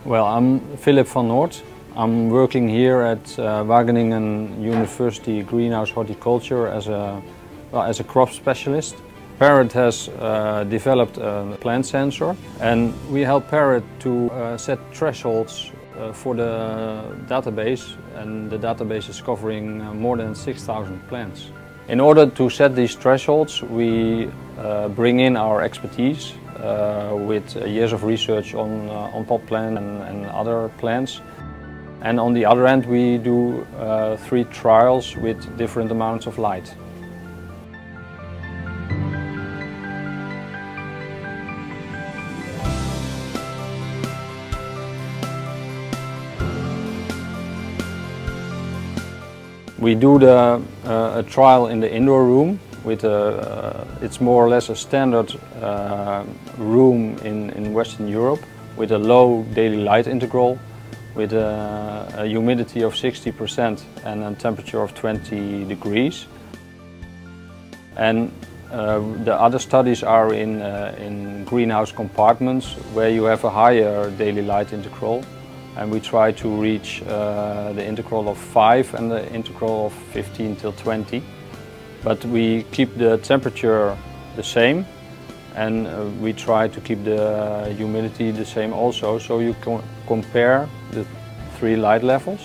Well, I'm Philip van Noort. I'm working here at Wageningen University Greenhouse Horticulture as a crop specialist. Parrot has developed a plant sensor, and we help Parrot to set thresholds for the database, and the database is covering more than 6,000 plants. In order to set these thresholds, we bring in our expertise with years of research on pot plant and other plants. And on the other end, we do 3 trials with different amounts of light. We do a trial in the indoor room. It's more or less a standard room in Western Europe with a low daily light integral, with a humidity of 60% and a temperature of 20 degrees. And the other studies are in greenhouse compartments where you have a higher daily light integral. And we try to reach the integral of 5 and the integral of 15 till 20. But we keep the temperature the same, and we try to keep the humidity the same also, so you can compare the 3 light levels.